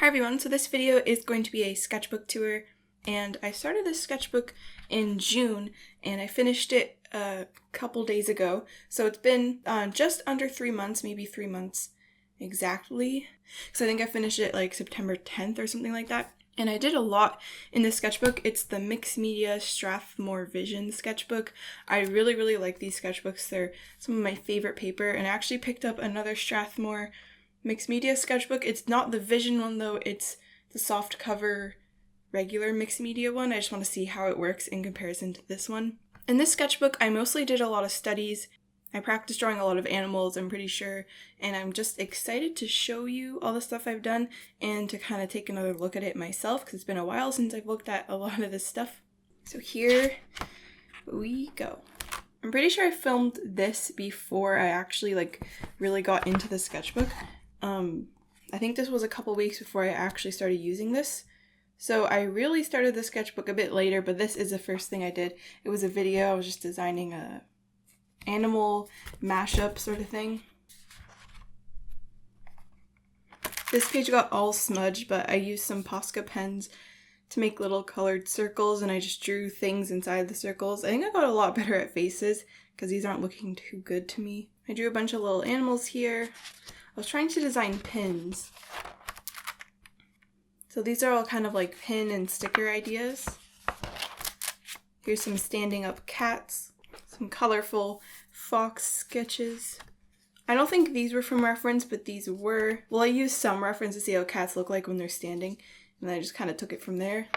Hi everyone, so this video is going to be a sketchbook tour, and I started this sketchbook in June and I finished it a couple days ago. So it's been just under 3 months, maybe 3 months exactly. So I think I finished it like September 10th or something like that. And I did a lot in this sketchbook. It's the Mixed Media Strathmore Vision sketchbook. I really like these sketchbooks. They're some of my favorite paper, and I actually picked up another Strathmore Mixed Media sketchbook. It's not the Vision one though, it's the soft cover regular Mixed Media one. I just want to see how it works in comparison to this one. In this sketchbook, I mostly did a lot of studies. I practiced drawing a lot of animals, I'm pretty sure, and I'm just excited to show you all the stuff I've done and to kind of take another look at it myself because it's been a while since I've looked at a lot of this stuff. So here we go. I'm pretty sure I filmed this before I actually really got into the sketchbook. I think this was a couple weeks before I actually started using this. So I really started the sketchbook a bit later, but this is the first thing I did. It was a video. I was just designing a animal mashup sort of thing. This page got all smudged, but I used some Posca pens to make little colored circles, and I just drew things inside the circles. I think I got a lot better at faces because these aren't looking too good to me. I drew a bunch of little animals here. I was trying to design pins. So these are all kind of like pin and sticker ideas. Here's some standing up cats, some colorful fox sketches. I don't think these were from reference, but these were. Well, I used some reference to see how cats look like when they're standing, and I just kind of took it from there.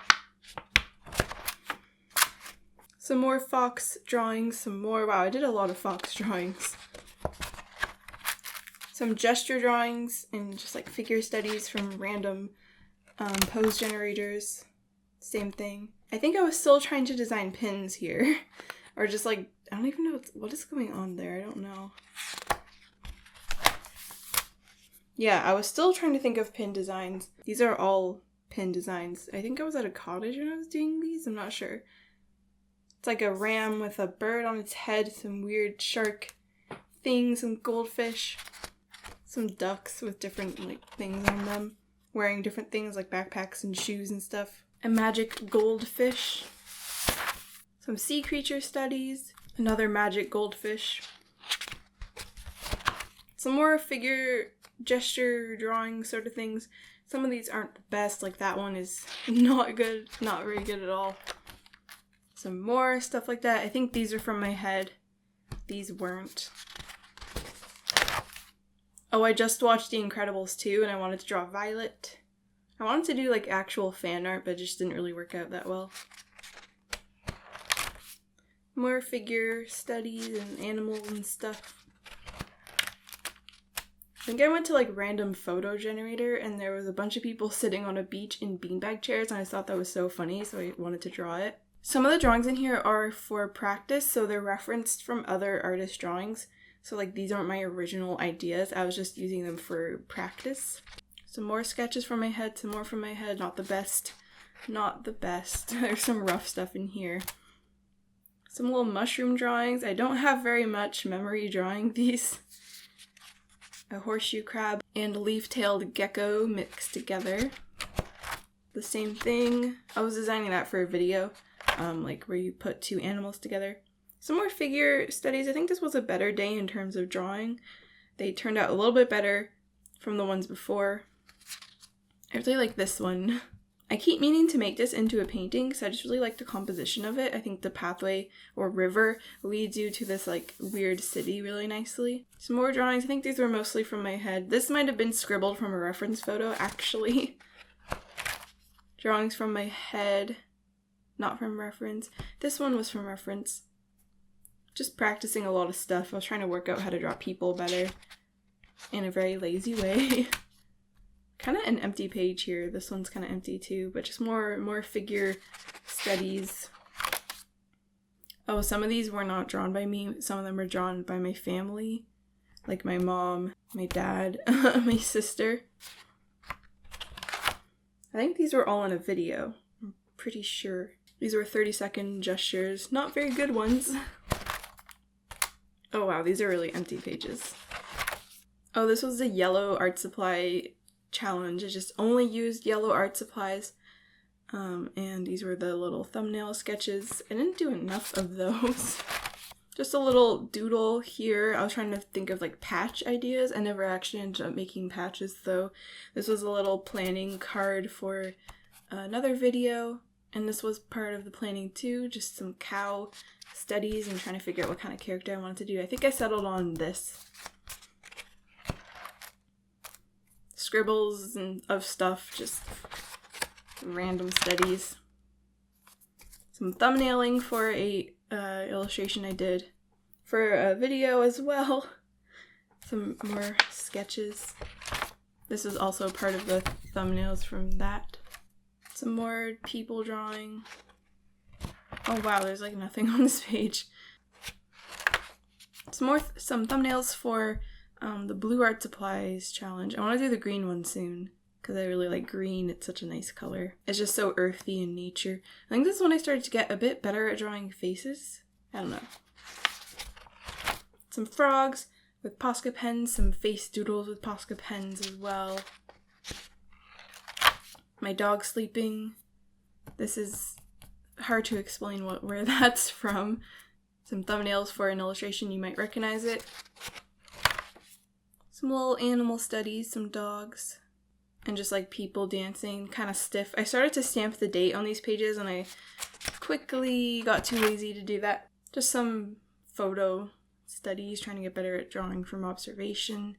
Some more fox drawings, some more. Wow, I did a lot of fox drawings. Some gesture drawings and just like figure studies from random pose generators. Same thing. I think I was still trying to design pins here. Or just like, I don't even know what is going on there. I don't know. Yeah, I was still trying to think of pin designs. These are all pin designs. I think I was at a cottage when I was doing these. I'm not sure. It's like a ram with a bird on its head, some weird shark things, some goldfish. Some ducks with different things on them, wearing different things like backpacks and shoes and stuff. A magic goldfish. Some sea creature studies. Another magic goldfish. Some more figure gesture drawing sort of things. Some of these aren't the best, like that one is not good, not very good at all. Some more stuff like that. I think these are from my head. These weren't. Oh, I just watched The Incredibles 2 and I wanted to draw Violet. I wanted to do actual fan art, but it just didn't really work out that well. More figure studies and animals and stuff. I think I went to random photo generator and there was a bunch of people sitting on a beach in beanbag chairs, and I thought that was so funny, so I wanted to draw it. Some of the drawings in here are for practice, so they're referenced from other artists' drawings. So these aren't my original ideas, I was just using them for practice. Some more sketches from my head, some more from my head, not the best. Not the best. There's some rough stuff in here. Some little mushroom drawings. I don't have very much memory drawing these. A horseshoe crab and a leaf-tailed gecko mixed together. The same thing. I was designing that for a video, where you put two animals together. Some more figure studies. I think this was a better day in terms of drawing. They turned out a little bit better from the ones before. I really like this one. I keep meaning to make this into a painting because I just really like the composition of it. I think the pathway or river leads you to this weird city really nicely. Some more drawings. I think these were mostly from my head. This might have been scribbled from a reference photo actually. Drawings from my head, not from reference. This one was from reference. Just practicing a lot of stuff. I was trying to work out how to draw people better in a very lazy way. Kind of an empty page here. This one's kind of empty too, but just more figure studies. Oh, some of these were not drawn by me. Some of them were drawn by my family, like my mom, my dad, my sister. I think these were all in a video. I'm pretty sure. These were 30-second gestures. Not very good ones. Oh wow, these are really empty pages. Oh, this was the yellow art supply challenge. I just only used yellow art supplies. And these were the little thumbnail sketches. I didn't do enough of those. Just a little doodle here. I was trying to think of like patch ideas. I never actually ended up making patches though. This was a little planning card for another video. And this was part of the planning too. Just some cow studies and trying to figure out what kind of character I wanted to do. I think I settled on this. Scribbles and of stuff, just random studies. Some thumbnailing for a illustration I did for a video as well. Some more sketches. This is also part of the thumbnails from that. Some more people drawing. Oh wow, there's like nothing on this page. Some thumbnails for the blue art supplies challenge. I want to do the green one soon because I really like green. It's such a nice color. It's just so earthy in nature. I think this is when I started to get a bit better at drawing faces. I don't know. Some frogs with Posca pens, some face doodles with Posca pens as well. My dog sleeping. This is hard to explain where that's from. Some thumbnails for an illustration, you might recognize it. Some little animal studies, some dogs, and just like people dancing, kind of stiff. I started to stamp the date on these pages and I quickly got too lazy to do that. Just some photo studies, trying to get better at drawing from observation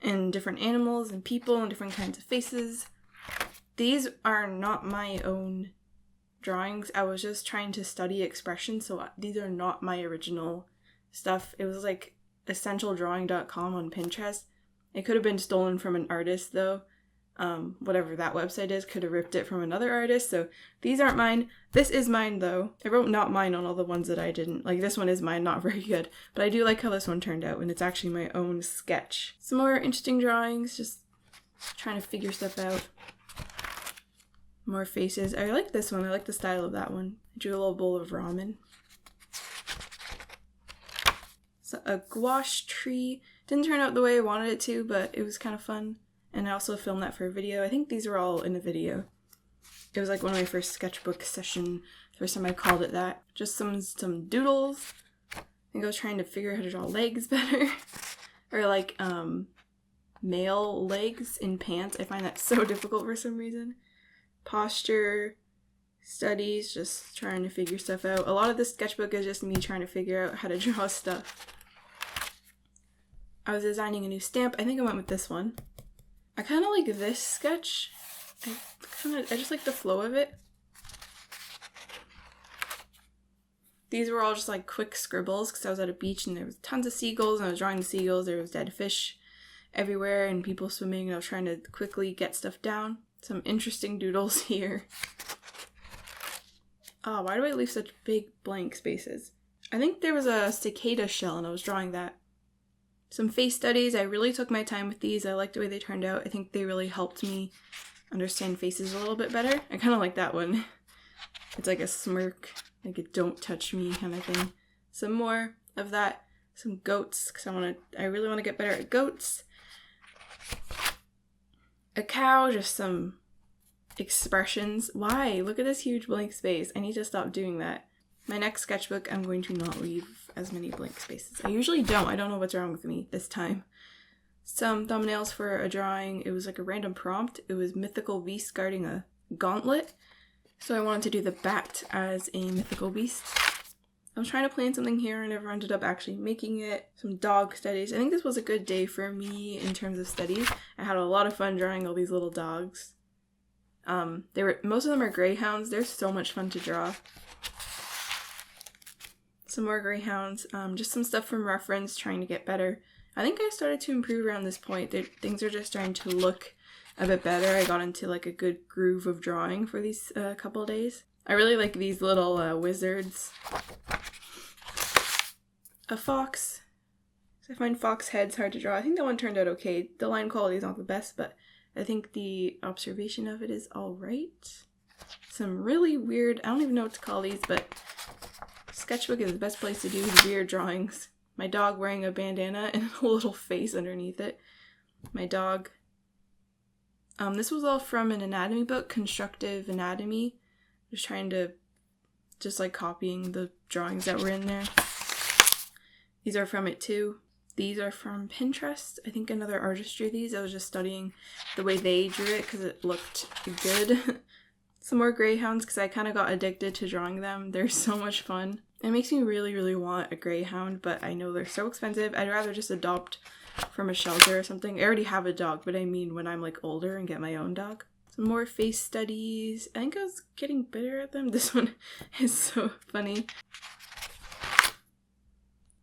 and different animals and people and different kinds of faces. These are not my own drawings. I was just trying to study expression, so these are not my original stuff. It was like essentialdrawing.com on Pinterest. It could have been stolen from an artist though. Whatever that website is, could have ripped it from another artist, so these aren't mine. This is mine though. I wrote not mine on all the ones that I didn't. Like this one is mine, not very good, but I do like how this one turned out and it's actually my own sketch. Some more interesting drawings, just trying to figure stuff out. More faces. I like this one. I like the style of that one. I drew a little bowl of ramen. So a gouache tree. Didn't turn out the way I wanted it to, but it was kind of fun. And I also filmed that for a video. I think these were all in a video. It was like one of my first sketchbook session. First time I called it that. Just some doodles. I think I was trying to figure out how to draw legs better. Or like male legs in pants. I find that so difficult for some reason. Posture studies, just trying to figure stuff out. A lot of this sketchbook is just me trying to figure out how to draw stuff. I was designing a new stamp. I think I went with this one. I kind of like this sketch. I just like the flow of it. These were all just like quick scribbles because I was at a beach and there was tons of seagulls and I was drawing the seagulls. There was dead fish everywhere and people swimming and I was trying to quickly get stuff down. Some interesting doodles here. Oh, why do I leave such big blank spaces? I think there was a cicada shell and I was drawing that. Some face studies. I really took my time with these. I liked the way they turned out. I think they really helped me understand faces a little bit better. I kind of like that one. It's like a smirk, like a don't touch me kind of thing. Some more of that. Some goats, because I really want to get better at goats. A cow, just some expressions. Why? Look at this huge blank space. I need to stop doing that. My next sketchbook, I'm going to not leave as many blank spaces. I usually don't. I don't know what's wrong with me this time. Some thumbnails for a drawing. It was like a random prompt. It was mythical beast guarding a gauntlet. So I wanted to do the bat as a mythical beast. I was trying to plan something here and never ended up actually making it. Some dog studies. I think this was a good day for me in terms of studies. I had a lot of fun drawing all these little dogs. Most of them are greyhounds. They're so much fun to draw. Some more greyhounds. Just some stuff from reference, trying to get better. I think I started to improve around this point. Things are just starting to look a bit better. I got into like a good groove of drawing for these couple of days. I really like these little wizards. A fox. So I find fox heads hard to draw. I think that one turned out okay. The line quality is not the best, but I think the observation of it is alright. Some really weird, I don't even know what to call these, but Sketchbook is the best place to do weird drawings. My dog wearing a bandana and a little face underneath it. My dog This was all from an anatomy book, Constructive Anatomy. Just trying to, like copying the drawings that were in there. These are from it too. These are from Pinterest. I think another artist drew these. I was just studying the way they drew it because it looked good. Some more greyhounds because I kind of got addicted to drawing them. They're so much fun. It makes me really, really want a greyhound, but I know they're so expensive. I'd rather just adopt from a shelter or something. I already have a dog, but I mean when I'm like older and get my own dog. Some more face studies. I think I was getting better at them. This one is so funny.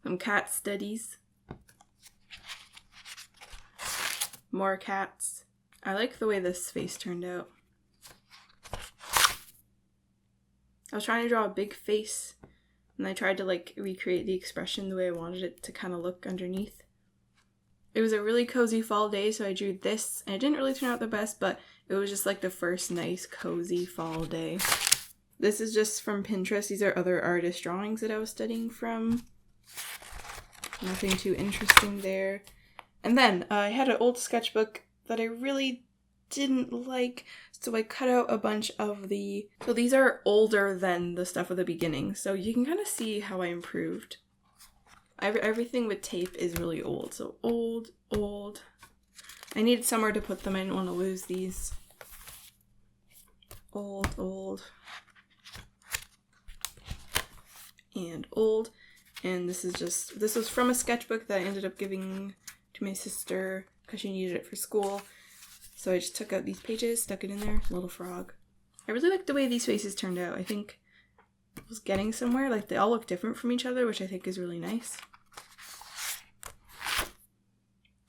Some cat studies. More cats. I like the way this face turned out. I was trying to draw a big face, and I tried to like recreate the expression the way I wanted it to kind of look underneath. It was a really cozy fall day, so I drew this, and it didn't really turn out the best, but it was just like the first nice cozy fall day. This is just from Pinterest. These are other artist drawings that I was studying from. Nothing too interesting there. And then I had an old sketchbook that I really didn't like, so I cut out a bunch of the... So these are older than the stuff at the beginning, so you can kind of see how I improved. Everything with tape is really old, so old. I needed somewhere to put them. I didn't want to lose these. Old. And old. And this was from a sketchbook that I ended up giving to my sister because she needed it for school. So I just took out these pages, stuck it in there, little frog. I really like the way these faces turned out. I think I was getting somewhere. Like they all look different from each other, which I think is really nice.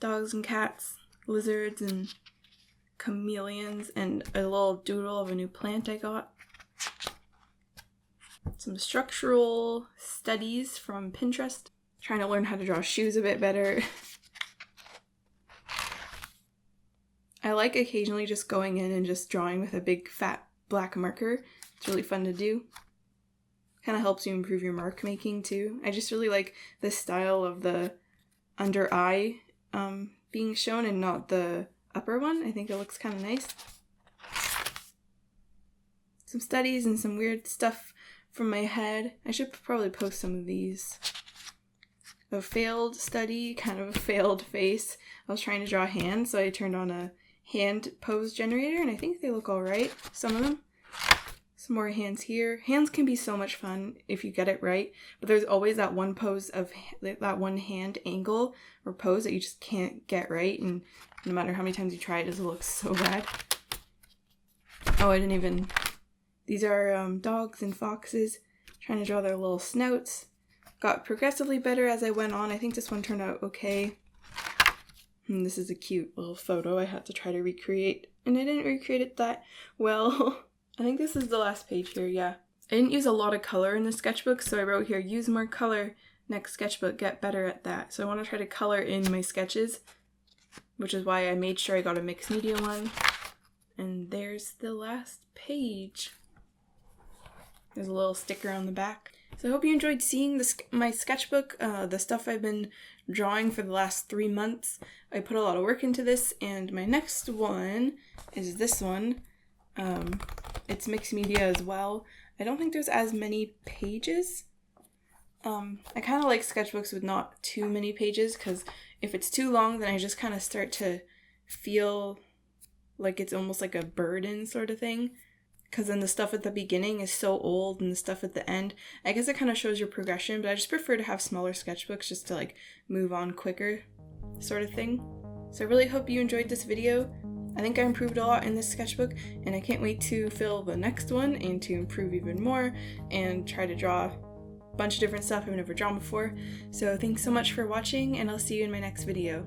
Dogs and cats, lizards and chameleons, and a little doodle of a new plant I got. Some structural studies from Pinterest. Trying to learn how to draw shoes a bit better. I like occasionally just going in and just drawing with a big fat black marker. It's really fun to do. Kind of helps you improve your mark making too. I just really like the style of the under eye being shown and not the upper one. I think it looks kind of nice. Some studies and some weird stuff from my head. I should probably post some of these. A failed study, kind of a failed face. I was trying to draw hands, so I turned on a hand pose generator, and I think they look alright, some of them. Some more hands here. Hands can be so much fun if you get it right, but there's always that one pose of that one hand angle or pose that you just can't get right, and no matter how many times you try it, it looks so bad. Oh, I didn't even... These are dogs and foxes. Trying to draw their little snouts. Got progressively better as I went on. I think this one turned out okay. And this is a cute little photo I had to try to recreate, and I didn't recreate it that well. I think this is the last page here, yeah. I didn't use a lot of color in the sketchbook, so I wrote here, use more color, next sketchbook, get better at that. So I want to try to color in my sketches, which is why I made sure I got a mixed media one. And there's the last page. There's a little sticker on the back. So I hope you enjoyed seeing my sketchbook, the stuff I've been drawing for the last 3 months. I put a lot of work into this, and my next one is this one. It's mixed media as well. I don't think there's as many pages. I kind of like sketchbooks with not too many pages, because if it's too long, then I just kind of start to feel like it's almost like a burden sort of thing. Because then the stuff at the beginning is so old and the stuff at the end, I guess it kind of shows your progression, but I just prefer to have smaller sketchbooks just to like move on quicker sort of thing. So I really hope you enjoyed this video. I think I improved a lot in this sketchbook, and I can't wait to fill the next one and to improve even more and try to draw a bunch of different stuff I've never drawn before. So thanks so much for watching, and I'll see you in my next video.